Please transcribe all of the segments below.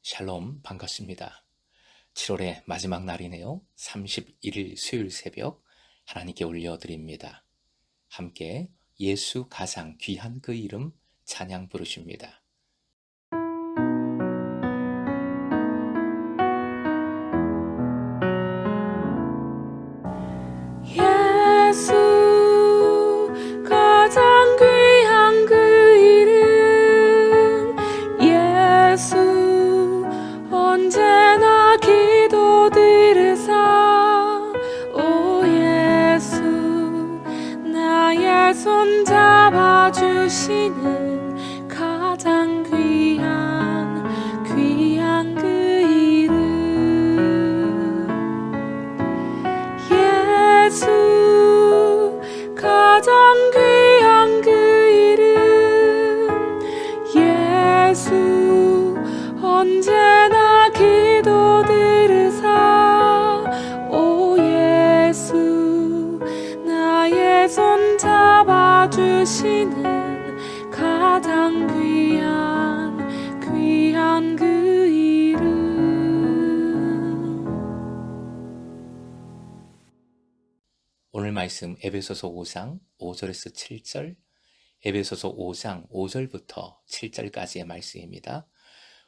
샬롬 반갑습니다. 7월의 마지막 날이네요. 31일 수요일 새벽 하나님께 올려드립니다. 함께 예수 가장 귀한 그 이름 찬양 부르십니다. 예수 가장 귀한 그 이름 예수 언제나 기도 들으사 오 예수 나의 손 잡아주시는 가장 귀한 그 이름 예수 가장 귀한 그 이름 예수 언제나 기도 들으사 오 예수 나의 손 잡아주시는 가장 귀한 그 이름 오늘 말씀 에베소서 5장 5절에서 7절, 에베소서 5장 5절부터 7절까지의 말씀입니다.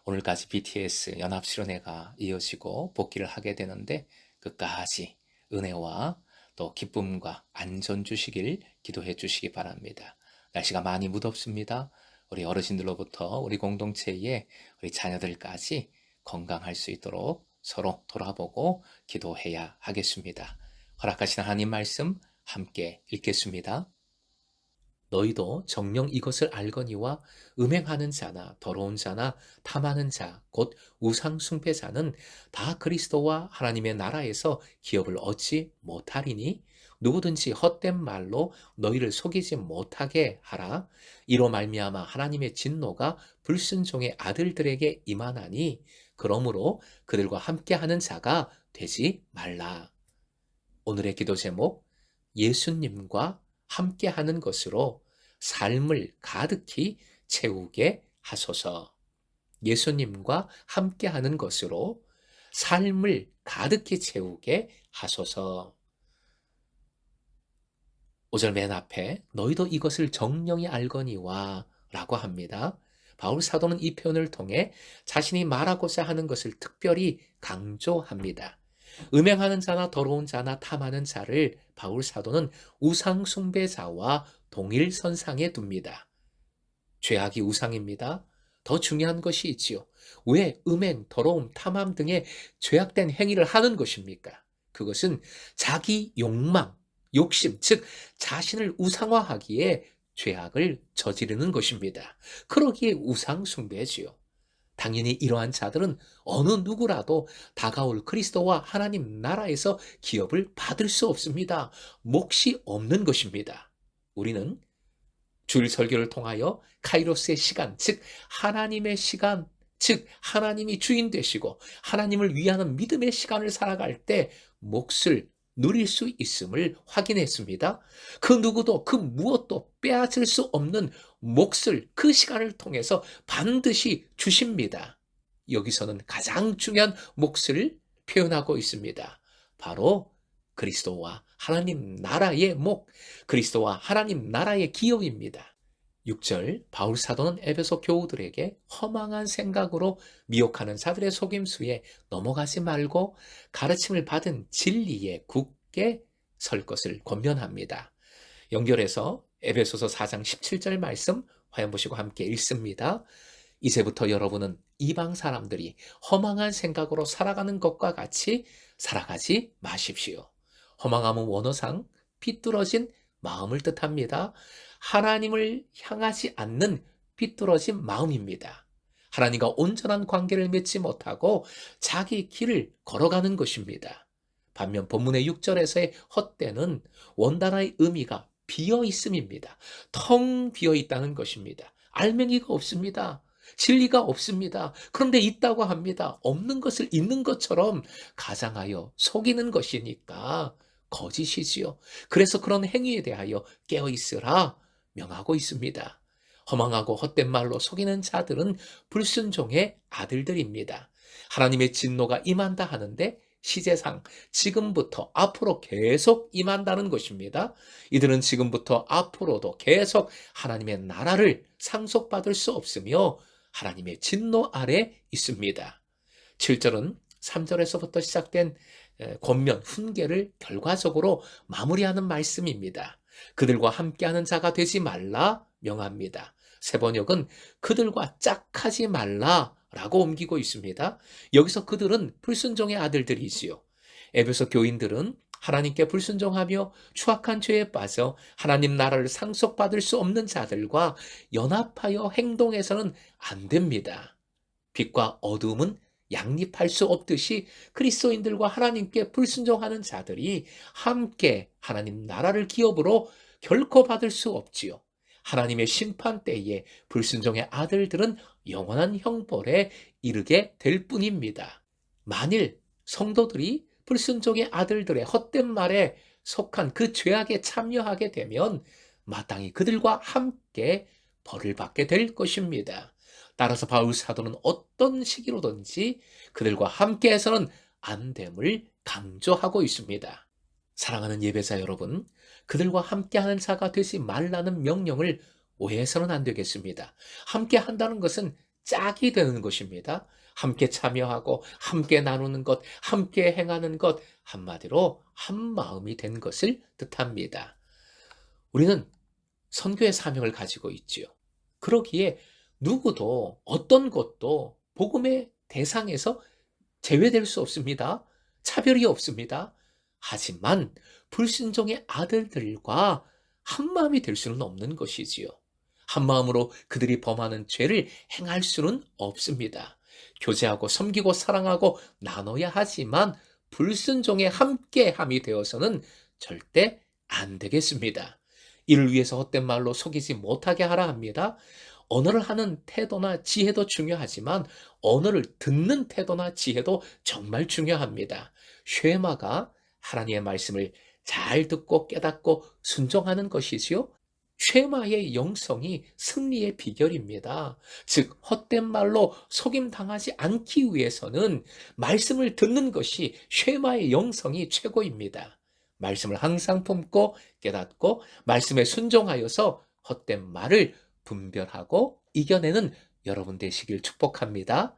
오늘까지 BTS 연합실현회가 이어지고 복귀를 하게 되는데 끝까지 은혜와 또 기쁨과 안전 주시길 기도해 주시기 바랍니다. 날씨가 많이 무덥습니다. 우리 어르신들로부터 우리 공동체에 우리 자녀들까지 건강할 수 있도록 서로 돌아보고 기도해야 하겠습니다. 허락하신 하나님 말씀 함께 읽겠습니다. 너희도 정녕 이것을 알거니와 음행하는 자나 더러운 자나 탐하는 자 곧 우상 숭배자는 다 그리스도와 하나님의 나라에서 기업을 얻지 못하리니 누구든지 헛된 말로 너희를 속이지 못하게 하라. 이로 말미암아 하나님의 진노가 불순종의 아들들에게 임하나니 그러므로 그들과 함께하는 자가 되지 말라. 오늘의 기도 제목, 예수님과 함께하는 것으로 삶을 가득히 채우게 하소서. 예수님과 함께하는 것으로 삶을 가득히 채우게 하소서. 5절 맨 앞에 너희도 이것을 정령이 알거니와 라고 합니다. 바울 사도는 이 표현을 통해 자신이 말하고자 하는 것을 특별히 강조합니다. 음행하는 자나 더러운 자나 탐하는 자를 바울 사도는 우상 숭배자와 동일선상에 둡니다. 죄악이 우상입니다. 더 중요한 것이 있지요. 왜 음행, 더러움, 탐함 등의 죄악된 행위를 하는 것입니까? 그것은 자기 욕망, 욕심, 즉 자신을 우상화하기에 죄악을 저지르는 것입니다. 그러기에 우상 숭배지요. 당연히 이러한 자들은 어느 누구라도 다가올 그리스도와 하나님 나라에서 기업을 받을 수 없습니다. 몫이 없는 것입니다. 우리는 주일 설교를 통하여 카이로스의 시간, 즉 하나님의 시간, 즉 하나님이 주인 되시고 하나님을 위하는 믿음의 시간을 살아갈 때 몫을 누릴 수 있음을 확인했습니다. 그 누구도 그 무엇도 빼앗을 수 없는 몫을 그 시간을 통해서 반드시 주십니다. 여기서는 가장 중요한 몫을 표현하고 있습니다. 바로 그리스도와 하나님 나라의 목, 그리스도와 하나님 나라의 기업입니다. 6절 바울 사도는 에베소 교우들에게 허망한 생각으로 미혹하는 자들의 속임수에 넘어가지 말고 가르침을 받은 진리에 굳게 설 것을 권면합니다. 연결해서 에베소서 4장 17절 말씀 화면 보시고 함께 읽습니다. 이제부터 여러분은 이방 사람들이 허망한 생각으로 살아가는 것과 같이 살아가지 마십시오. 허망함은 원어상 삐뚤어진 마음을 뜻합니다. 하나님을 향하지 않는 삐뚤어진 마음입니다. 하나님과 온전한 관계를 맺지 못하고 자기 길을 걸어가는 것입니다. 반면 본문의 6절에서의 헛되는 원단의 의미가 비어 있음입니다. 텅 비어 있다는 것입니다. 알맹이가 없습니다. 진리가 없습니다. 그런데 있다고 합니다. 없는 것을 있는 것처럼 가장하여 속이는 것이니까 거짓이지요. 그래서 그런 행위에 대하여 깨어있으라 명하고 있습니다. 허망하고 헛된 말로 속이는 자들은 불순종의 아들들입니다. 하나님의 진노가 임한다 하는데 시제상 지금부터 앞으로 계속 임한다는 것입니다. 이들은 지금부터 앞으로도 계속 하나님의 나라를 상속받을 수 없으며 하나님의 진노 아래 있습니다. 7절은 3절에서부터 시작된 권면, 훈계를 결과적으로 마무리하는 말씀입니다. 그들과 함께하는 자가 되지 말라 명합니다. 세번역은 그들과 짝하지 말라라고 옮기고 있습니다. 여기서 그들은 불순종의 아들들이지요. 에베소 교인들은 하나님께 불순종하며 추악한 죄에 빠져 하나님 나라를 상속받을 수 없는 자들과 연합하여 행동해서는 안 됩니다. 빛과 어둠은 양립할 수 없듯이 그리스도인들과 하나님께 불순종하는 자들이 함께 하나님 나라를 기업으로 결코 받을 수 없지요. 하나님의 심판 때에 불순종의 아들들은 영원한 형벌에 이르게 될 뿐입니다. 만일 성도들이 불순종의 아들들의 헛된 말에 속한 그 죄악에 참여하게 되면 마땅히 그들과 함께 벌을 받게 될 것입니다. 따라서 바울 사도는 어떤 시기로든지 그들과 함께해서는 안 됨을 강조하고 있습니다. 사랑하는 예배자 여러분, 그들과 함께하는 자가 되지 말라는 명령을 오해해서는 안 되겠습니다. 함께한다는 것은 짝이 되는 것입니다. 함께 참여하고 함께 나누는 것, 함께 행하는 것, 한마디로 한 마음이 된 것을 뜻합니다. 우리는 선교의 사명을 가지고 있지요. 그러기에 누구도 어떤 것도 복음의 대상에서 제외될 수 없습니다. 차별이 없습니다. 하지만 불순종의 아들들과 한마음이 될 수는 없는 것이지요. 한마음으로 그들이 범하는 죄를 행할 수는 없습니다. 교제하고 섬기고 사랑하고 나눠야 하지만 불순종에 함께함이 되어서는 절대 안 되겠습니다. 이를 위해서 헛된 말로 속이지 못하게 하라 합니다. 언어를 하는 태도나 지혜도 중요하지만 언어를 듣는 태도나 지혜도 정말 중요합니다. 쉐마가 하나님의 말씀을 잘 듣고 깨닫고 순종하는 것이지요. 쉐마의 영성이 승리의 비결입니다. 즉 헛된 말로 속임당하지 않기 위해서는 말씀을 듣는 것이 쉐마의 영성이 최고입니다. 말씀을 항상 품고 깨닫고 말씀에 순종하여서 헛된 말을 분별하고 이겨내는 여러분 되시길 축복합니다.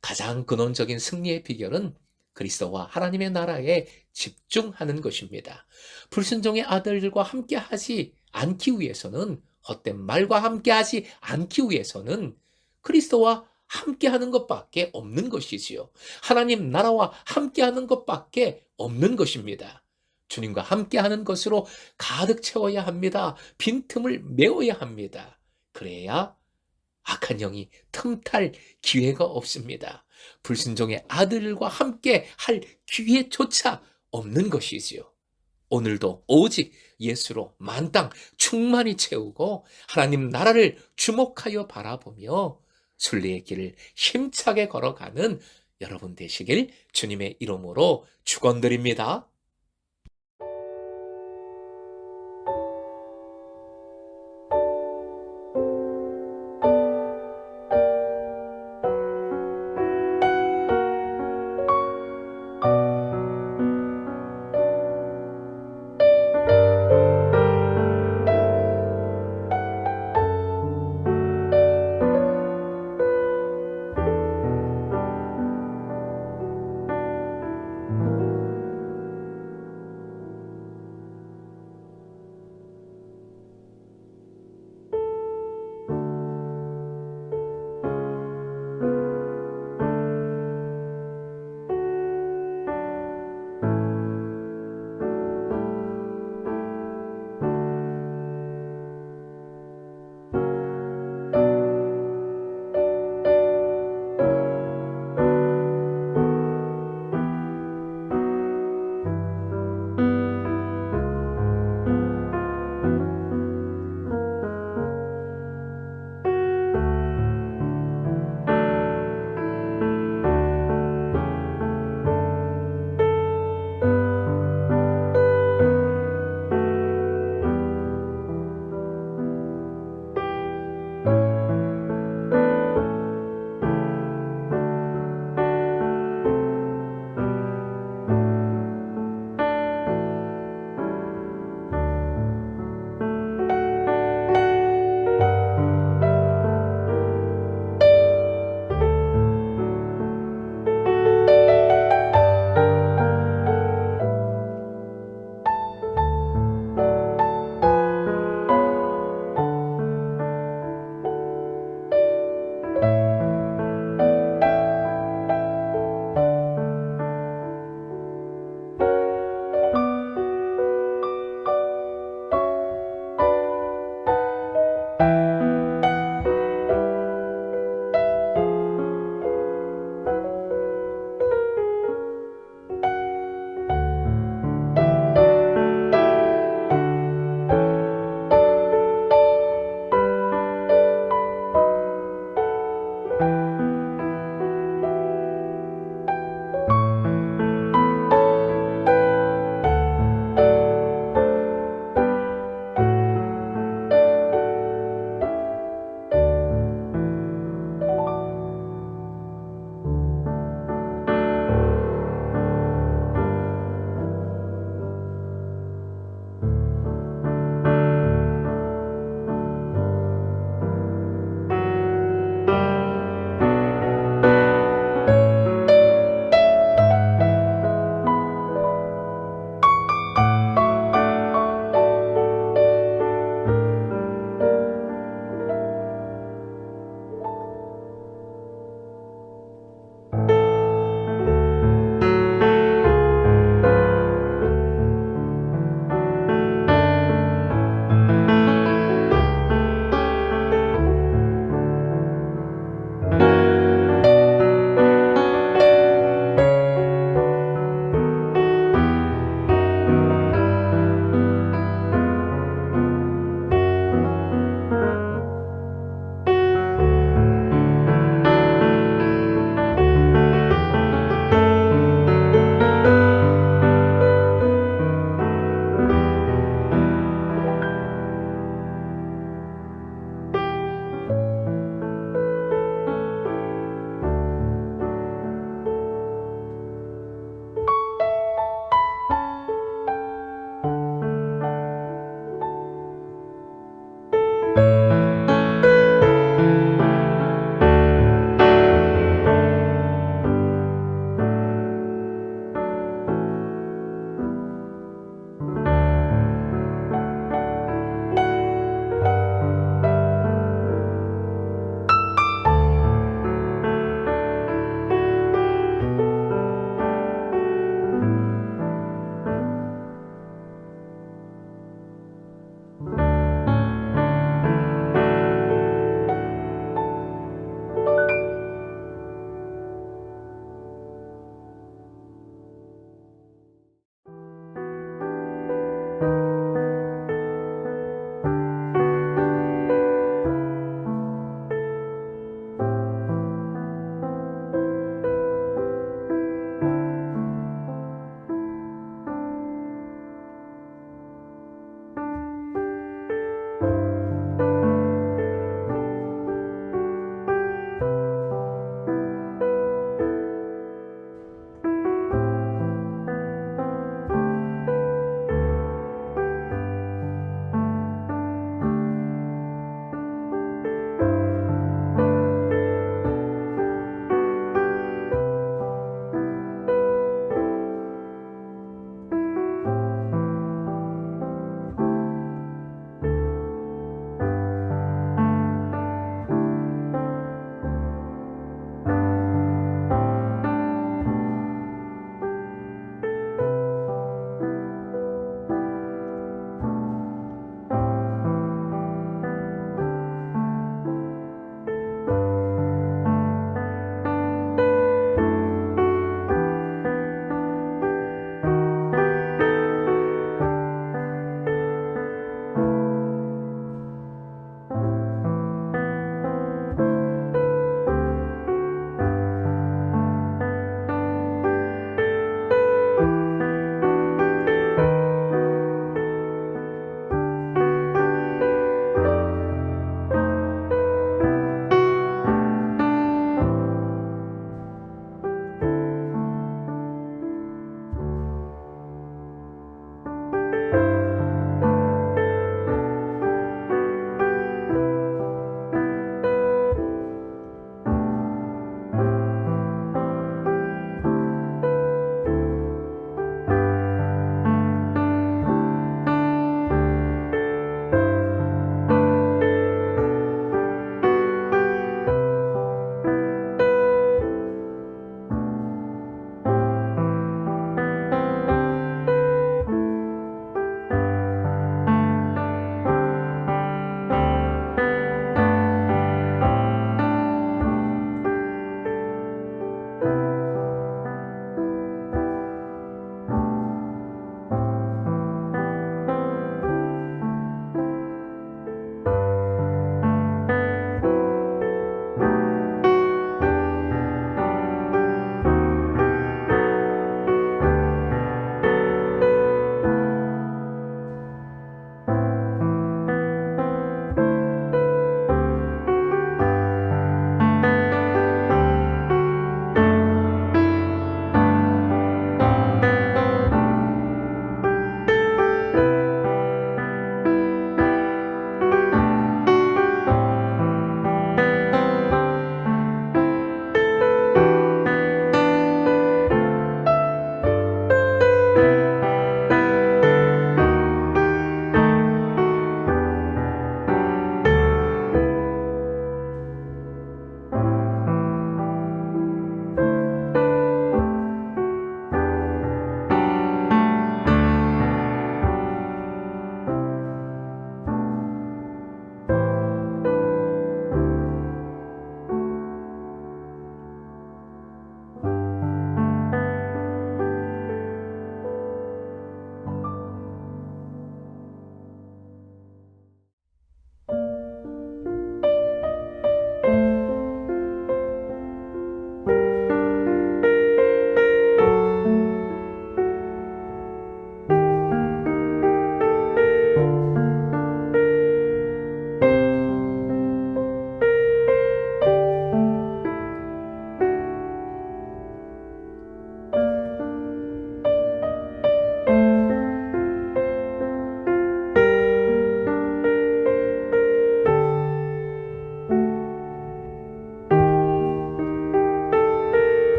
가장 근원적인 승리의 비결은 그리스도와 하나님의 나라에 집중하는 것입니다. 불순종의 아들들과 함께하지 않기 위해서는 헛된 말과 함께하지 않기 위해서는 그리스도와 함께하는 것밖에 없는 것이지요. 하나님 나라와 함께하는 것밖에 없는 것입니다. 주님과 함께하는 것으로 가득 채워야 합니다. 빈틈을 메워야 합니다. 그래야 악한 영이 틈탈 기회가 없습니다. 불순종의 아들과 함께 할 기회조차 없는 것이지요. 오늘도 오직 예수로 만땅 충만히 채우고 하나님 나라를 주목하여 바라보며 순리의 길을 힘차게 걸어가는 여러분 되시길 주님의 이름으로 축원드립니다.